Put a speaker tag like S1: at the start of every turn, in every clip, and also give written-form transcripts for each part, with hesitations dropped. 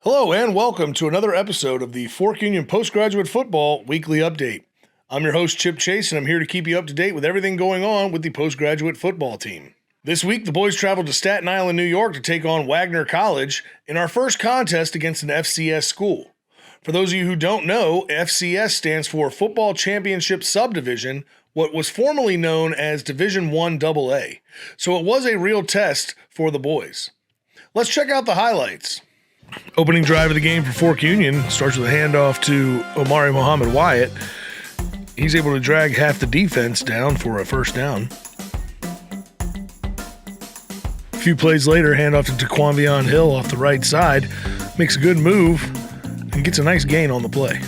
S1: Hello and welcome to another episode of the Fork Union Postgraduate Football Weekly Update. I'm your host, Chip Chase, and I'm here to keep you up to date with everything going on with the postgraduate football team. This week, the boys traveled to Staten Island, New York to take on Wagner College in our first contest against an FCS school. For those of you who don't know, FCS stands for Football Championship Subdivision, what was formerly known as Division I AA. So it was a real test for the boys. Let's check out the highlights. Opening drive of the game for Fork Union starts with a handoff to Omari Muhammad Wyatt. He's able to drag half the defense down for a first down. A few plays later, handoff to Taquanvion Hill off the right side. Makes a good move and gets a nice gain on the play.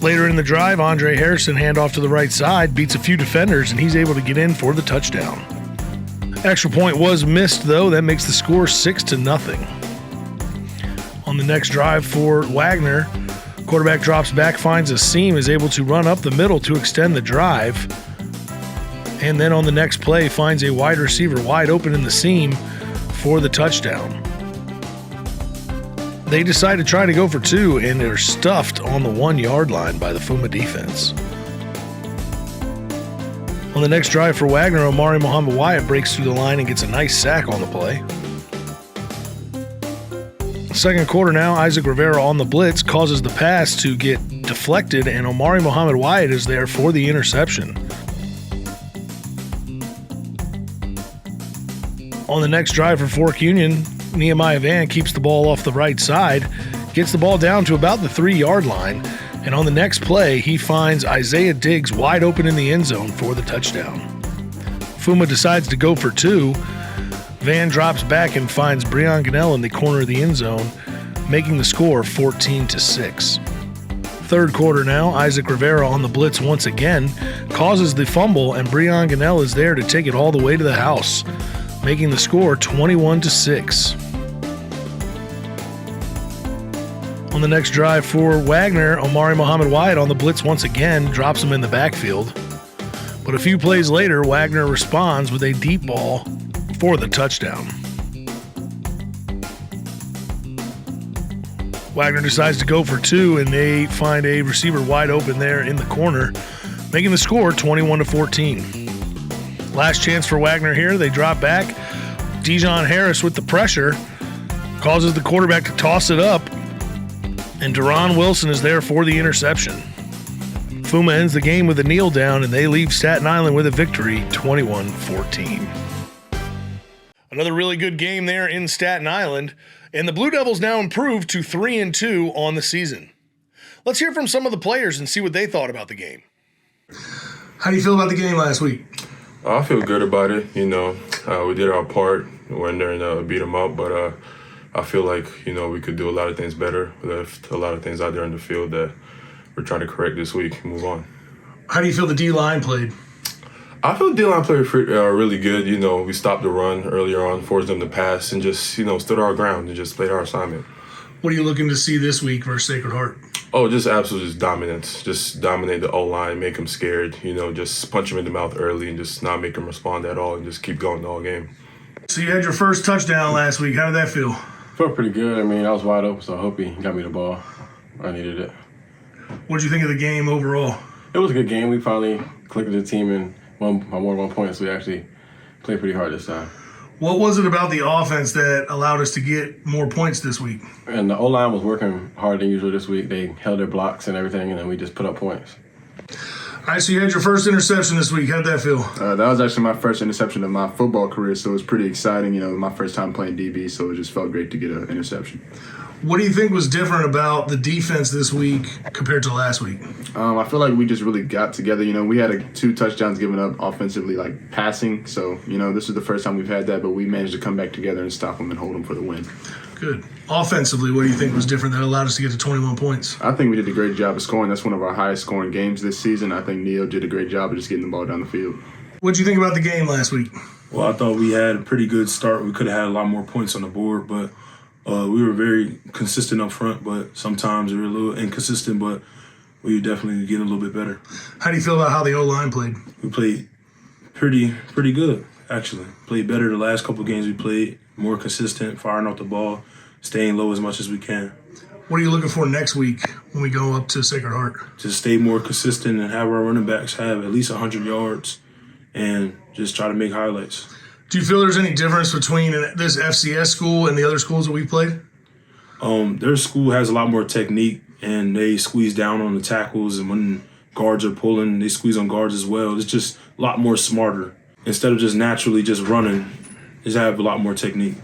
S1: Later in the drive, Andre Harrison handoff to the right side, beats a few defenders, and he's able to get in for the touchdown. Extra point was missed, though. That makes the score 6-0. On the next drive for Wagner, quarterback drops back, finds a seam, is able to run up the middle to extend the drive. And then on the next play, finds a wide receiver wide open in the seam for the touchdown. They decide to try to go for two, and they're stuffed on the 1 yard line by the Fuma defense. On the next drive for Wagner, Omari Muhammad Wyatt breaks through the line and gets a nice sack on the play. Second quarter now, Isaac Rivera on the blitz causes the pass to get deflected, and Omari Muhammad Wyatt is there for the interception. On the next drive for Fork Union, Nehemiah Van keeps the ball off the right side, gets the ball down to about the 3 yard line, and on the next play, he finds Isaiah Diggs wide open in the end zone for the touchdown. Fuma decides to go for two. Van drops back and finds Breon Gunnell in the corner of the end zone, making the score 14-6. Third quarter now, Isaac Rivera on the blitz once again, causes the fumble, and Breon Gunnell is there to take it all the way to the house, making the score 21-6. On the next drive for Wagner, Omari Muhammad Wyatt on the blitz once again drops him in the backfield. But a few plays later, Wagner responds with a deep ball for the touchdown. Wagner decides to go for two, and they find a receiver wide open there in the corner, making the score 21-14. Last chance for Wagner here. They drop back. Dijon Harris with the pressure causes the quarterback to toss it up, and Deron Wilson is there for the interception. Fuma ends the game with a kneel down, and they leave Staten Island with a victory, 21-14. Another really good game there in Staten Island, and the Blue Devils now improved to 3-2 on the season. Let's hear from some of the players and see what they thought about the game. How do you feel about the game last week?
S2: I feel good about it. We did our part, went there and beat them up, but I feel like, we could do a lot of things better. There's a lot of things out there in the field that we're trying to correct this week and move on.
S1: How do you feel the D-line played?
S2: I feel the D-line played really good. We stopped the run earlier on, forced them to pass, and just, stood our ground and just played our assignment.
S1: What are you looking to see this week versus Sacred Heart?
S2: Oh, just absolute dominance. Just dominate the O-line, make them scared, just punch them in the mouth early and just not make them respond at all and just keep going the whole game.
S1: So you had your first touchdown last week. How did that feel?
S3: Felt pretty good. I was wide open, so I hope he got me the ball. I needed it.
S1: What did you think of the game overall?
S3: It was a good game. We finally clicked with the team and won by more than 1 point, so we actually played pretty hard this time.
S1: What was it about the offense that allowed us to get more points this week?
S3: And the O-line was working harder than usual this week. They held their blocks and everything, and then we just put up points.
S1: All right, so you had your first interception this week. How'd that feel?
S4: That was actually my first interception of my football career, so it was pretty exciting. My first time playing DB, so it just felt great to get an interception.
S1: What do you think was different about the defense this week compared to last week?
S4: I feel like we just really got together. We had 2 touchdowns given up offensively, like passing. So, this is the first time we've had that, but we managed to come back together and stop them and hold them for the win.
S1: Good. Offensively, what do you think was different that allowed us to get to 21 points?
S4: I think we did a great job of scoring. That's one of our highest scoring games this season. I think Neo did a great job of just getting the ball down the field.
S1: What did you think about the game last week?
S5: Well, I thought we had a pretty good start. We could have had a lot more points on the board, but we were very consistent up front, but sometimes we were a little inconsistent, but we were definitely getting a little bit better.
S1: How do you feel about how the O-line played?
S5: We played pretty good, actually. Played better the last couple of games we played, more consistent, firing off the ball, staying low as much as we can.
S1: What are you looking for next week when we go up to Sacred Heart?
S5: Just stay more consistent and have our running backs have at least 100 yards and just try to make highlights.
S1: Do you feel there's any difference between this FCS school and the other schools that we've played?
S5: Their school has a lot more technique, and they squeeze down on the tackles, and when guards are pulling, they squeeze on guards as well. It's just a lot more smarter. Instead of just naturally just running, they have a lot more technique.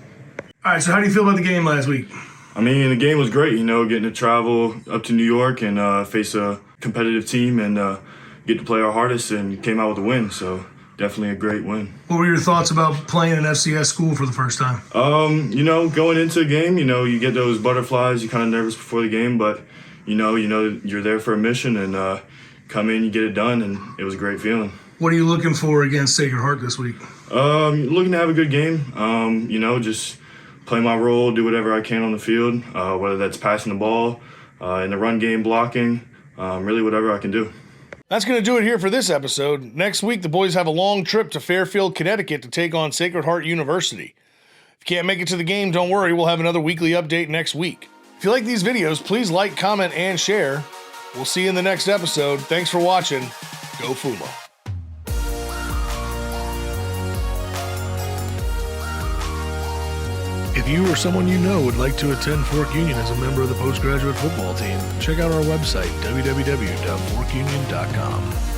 S1: All right, so how do you feel about the game last week?
S6: I mean, the game was great, getting to travel up to New York and face a competitive team and get to play our hardest and came out with a win. So definitely a great win.
S1: What were your thoughts about playing an FCS school for the first time?
S6: Going into a game, you get those butterflies. You're kind of nervous before the game, but you're there for a mission and come in, you get it done, and it was a great feeling.
S1: What are you looking for against Sacred Heart this week?
S6: Looking to have a good game. Just play my role, do whatever I can on the field, whether that's passing the ball, in the run game, blocking, really whatever I can do.
S1: That's going to do it here for this episode. Next week, the boys have a long trip to Fairfield, Connecticut to take on Sacred Heart University. If you can't make it to the game, don't worry, we'll have another weekly update next week. If you like these videos, please like, comment, and share. We'll see you in the next episode. Thanks for watching. Go Fumo. If you or someone you know would like to attend Fork Union as a member of the postgraduate football team, check out our website, www.forkunion.com.